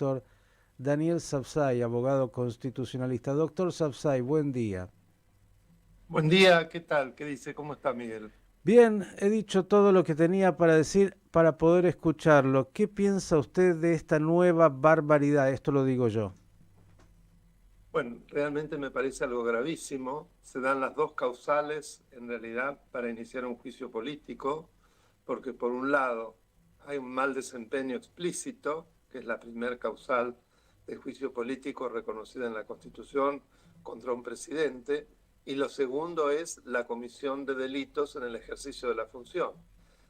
doctor Daniel Sapsay, abogado constitucionalista. Doctor Sapsay, buen día. Buen día, ¿qué tal? ¿Qué dice? ¿Cómo está Miguel? Bien, he dicho todo lo que tenía para decir para poder escucharlo. ¿Qué piensa usted de esta nueva barbaridad? Esto lo digo yo. Bueno, realmente me parece algo gravísimo. Se dan las dos causales, en realidad, para iniciar un juicio político, porque por un lado hay un mal desempeño explícito, que es la primer causal de juicio político reconocida en la Constitución contra un presidente, y lo segundo es la comisión de delitos en el ejercicio de la función.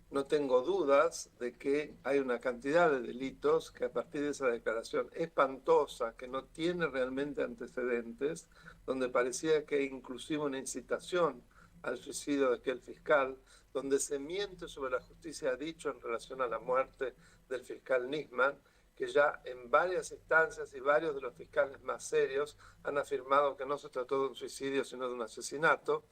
No tengo dudas de que hay una cantidad de delitos que a partir de esa declaración espantosa, que no tiene realmente antecedentes, donde parecía que hay inclusive una incitación al suicidio de aquel fiscal, donde se miente sobre la justicia dicho en relación a la muerte del fiscal Nisman, que ya en varias instancias y varios de los fiscales más serios han afirmado que no se trató de un suicidio, sino de un asesinato.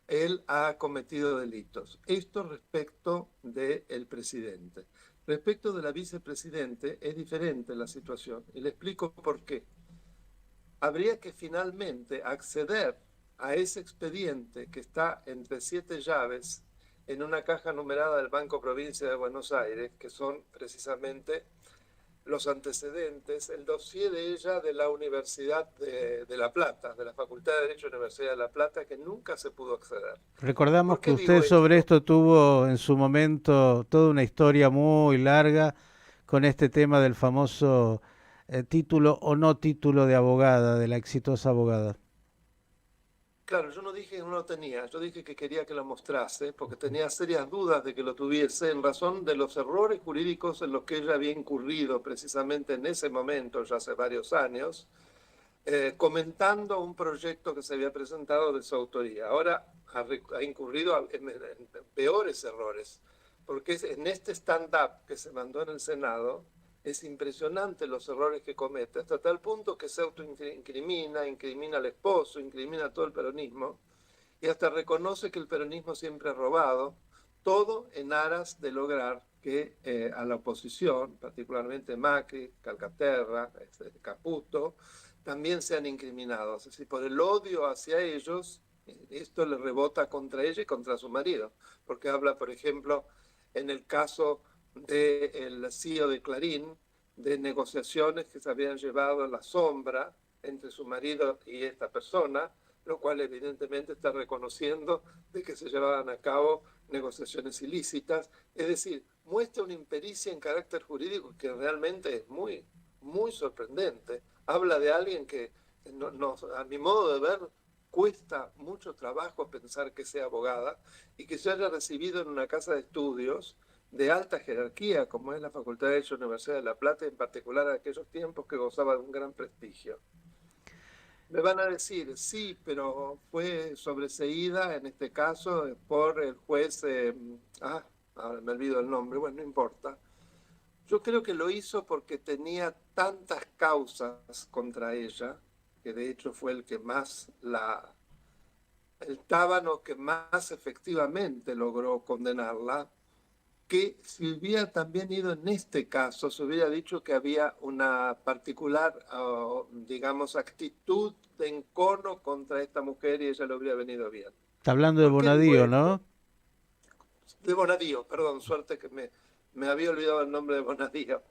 Él ha cometido delitos. Esto respecto del presidente. Respecto de la vicepresidente es diferente la situación y le explico por qué. Habría que finalmente acceder a ese expediente que está entre 7 llaves en una caja numerada del Banco Provincia de Buenos Aires, que son precisamente los antecedentes, el dossier de ella de la Universidad de La Plata, de la Facultad de Derecho de la Universidad de La Plata, que nunca se pudo acceder. Recordamos ¿Por que qué usted digo sobre esto? esto tuvo en su momento toda una historia muy larga con este tema del famoso título o no título de abogada, de la exitosa abogada. Claro, yo no dije que no lo tenía, yo dije que quería que lo mostrase porque tenía serias dudas de que lo tuviese en razón de los errores jurídicos en los que ella había incurrido precisamente en ese momento, ya hace varios años, comentando un proyecto que se había presentado de su autoría. Ahora ha incurrido en peores errores, porque en este stand-up que se mandó en el Senado, es impresionante los errores que comete, hasta tal punto que se autoincrimina, incrimina al esposo, incrimina a todo el peronismo, y hasta reconoce que el peronismo siempre ha robado, todo en aras de lograr que a la oposición, particularmente Macri, Calcaterra, Caputo, también sean incriminados. Es decir, por el odio hacia ellos, esto le rebota contra ella y contra su marido, porque habla, por ejemplo, en el caso del CEO de Clarín, de negociaciones que se habían llevado a la sombra entre su marido y esta persona, lo cual evidentemente está reconociendo de que se llevaban a cabo negociaciones ilícitas. Es decir, muestra una impericia en carácter jurídico que realmente es muy, muy sorprendente. Habla de alguien que, a mi modo de ver, cuesta mucho trabajo pensar que sea abogada y que se haya recibido en una casa de estudios de alta jerarquía, como es la Facultad de Derecho de la Universidad de La Plata, en particular en aquellos tiempos que gozaba de un gran prestigio. Me van a decir, sí, pero fue sobreseída en este caso por el juez, ahora me olvido el nombre, bueno, no importa. Yo creo que lo hizo porque tenía tantas causas contra ella, que de hecho fue el que más el tábano que más efectivamente logró condenarla, que si hubiera también ido en este caso, se hubiera dicho que había una particular, digamos, actitud de encono contra esta mujer y ella le hubiera venido bien. Está hablando de ¿Por qué digo Bonadío, esto? ¿no? De Bonadío, perdón, suerte que me había olvidado el nombre de Bonadío.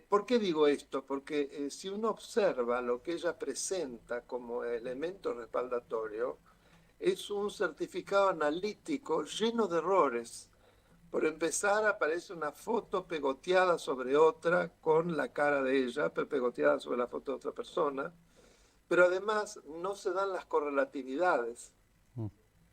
¿Por qué digo esto? Porque si uno observa lo que ella presenta como elemento respaldatorio, es un certificado analítico lleno de errores. Por empezar, aparece una foto pegoteada sobre otra con la cara de ella, pero pegoteada sobre la foto de otra persona. Pero además no se dan las correlatividades.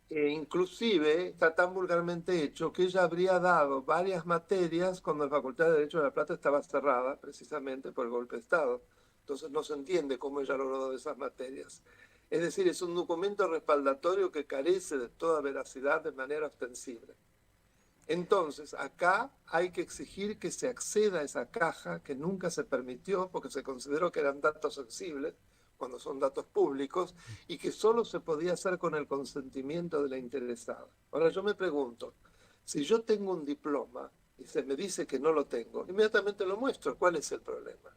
Inclusive está tan vulgarmente hecho que ella habría dado varias materias cuando la Facultad de Derecho de La Plata estaba cerrada, precisamente por el golpe de Estado. Entonces no se entiende cómo ella logró dar esas materias. Es decir, es un documento respaldatorio que carece de toda veracidad de manera ostensible. Entonces, acá hay que exigir que se acceda a esa caja que nunca se permitió porque se consideró que eran datos sensibles cuando son datos públicos y que solo se podía hacer con el consentimiento de la interesada. Ahora yo me pregunto, si yo tengo un diploma y se me dice que no lo tengo, inmediatamente lo muestro, ¿cuál es el problema?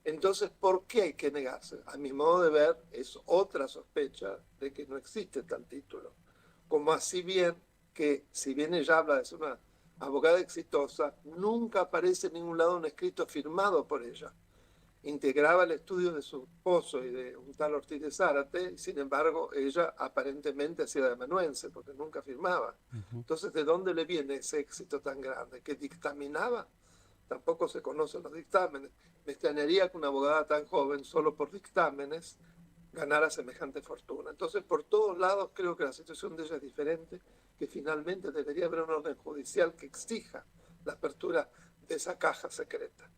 Entonces, ¿por qué hay que negarse? A mi modo de ver, es otra sospecha de que no existe tal título. Como así bien que, si bien ella habla de ser una abogada exitosa, nunca aparece en ningún lado un escrito firmado por ella. Integraba el estudio de su esposo y de un tal Ortiz de Zárate, y sin embargo ella aparentemente hacía de amanuense, porque nunca firmaba. Entonces, ¿de dónde le viene ese éxito tan grande? ¿Que dictaminaba? Tampoco se conocen los dictámenes. Me extrañaría que una abogada tan joven, solo por dictámenes, ganara semejante fortuna. Entonces, por todos lados creo que la situación de ella es diferente, que finalmente debería haber un orden judicial que exija la apertura de esa caja secreta.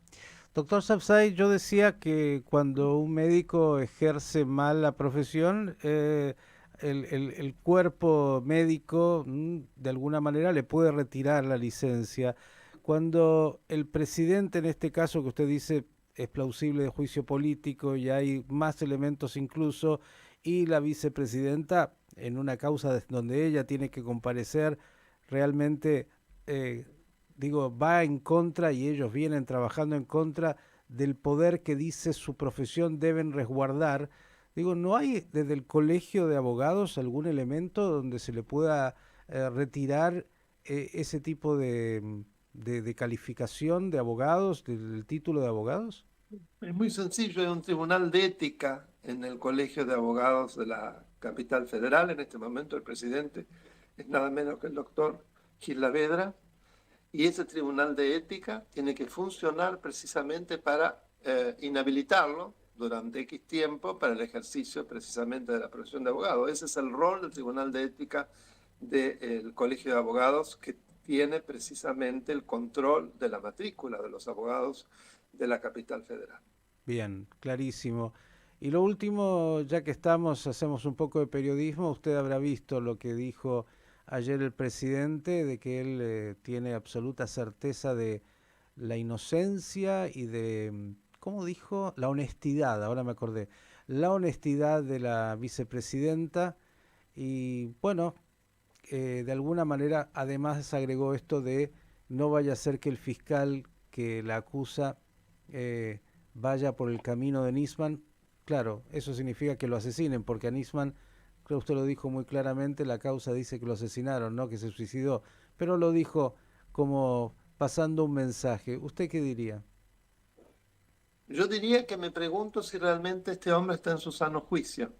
Doctor Sapsay, yo decía que cuando un médico ejerce mal la profesión, el cuerpo médico de alguna manera le puede retirar la licencia. Cuando el presidente, en este caso que usted dice es plausible de juicio político y hay más elementos incluso, y la vicepresidenta en una causa donde ella tiene que comparecer realmente eh, digo, va en contra y ellos vienen trabajando en contra del poder que dice su profesión deben resguardar. Digo, ¿no hay desde el colegio de abogados algún elemento donde se le pueda retirar ese tipo de calificación de abogados, del título de abogados? Es muy sencillo, hay un tribunal de ética en el Colegio de Abogados de la capital federal. En este momento el presidente es nada menos que el doctor Gil Lavedra. Y ese tribunal de ética tiene que funcionar precisamente para inhabilitarlo durante X tiempo para el ejercicio precisamente de la profesión de abogado. Ese es el rol del tribunal de ética del Colegio de Abogados, que tiene precisamente el control de la matrícula de los abogados de la capital federal. Bien, clarísimo. Y lo último, ya que estamos, hacemos un poco de periodismo, usted habrá visto lo que dijo ayer el presidente, de que él tiene absoluta certeza de la inocencia y de, ¿cómo dijo? La honestidad, ahora me acordé, la honestidad de la vicepresidenta y bueno, de alguna manera además agregó esto de no vaya a ser que el fiscal que la acusa vaya por el camino de Nisman. Claro, eso significa que lo asesinen, porque a Nisman, creo que usted lo dijo muy claramente, la causa dice que lo asesinaron, no que se suicidó, pero lo dijo como pasando un mensaje. ¿Usted qué diría? Yo diría que me pregunto si realmente este hombre está en su sano juicio,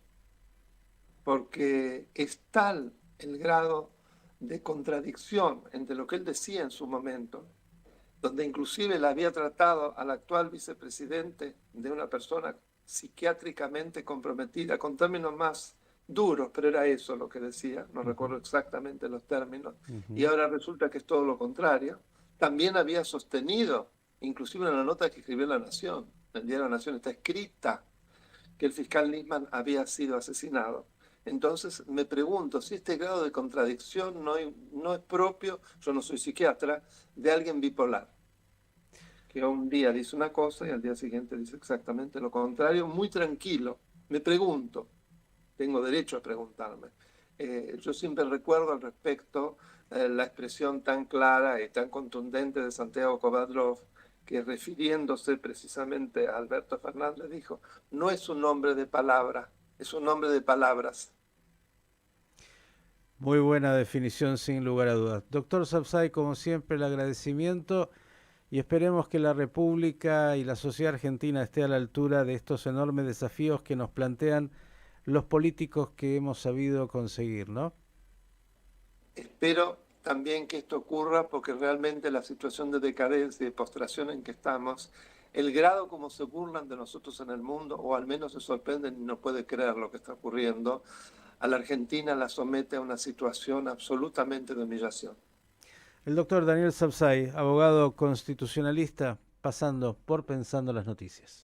porque es tal el grado de contradicción entre lo que él decía en su momento, donde inclusive la había tratado al actual vicepresidente de una persona psiquiátricamente comprometida, con términos más duros, pero era eso lo que decía, no Ujú, recuerdo exactamente los términos, y ujú. ahora resulta que es todo lo contrario. También había sostenido, inclusive en la nota que escribió La Nación, el diario La Nación está escrita, que el fiscal Nisman había sido asesinado. Entonces me pregunto si este grado de contradicción no es propio, yo no soy psiquiatra, de alguien bipolar, que un día dice una cosa y al día siguiente dice exactamente lo contrario, muy tranquilo. Me pregunto, tengo derecho a preguntarme. Yo siempre recuerdo al respecto la expresión tan clara y tan contundente de Santiago Kovadlov, que refiriéndose precisamente a Alberto Fernández dijo, no es un hombre de palabra, es un hombre de palabras. Muy buena definición, sin lugar a dudas. Doctor Sapsay, como siempre, el agradecimiento y esperemos que la República y la sociedad argentina esté a la altura de estos enormes desafíos que nos plantean los políticos que hemos sabido conseguir, ¿no? Espero también que esto ocurra porque realmente la situación de decadencia y de postración en que estamos, el grado como se burlan de nosotros en el mundo, o al menos se sorprenden y no puede creer lo que está ocurriendo, a la Argentina la somete a una situación absolutamente de humillación. El doctor Daniel Sapsay, abogado constitucionalista, pasando por Pensando las Noticias.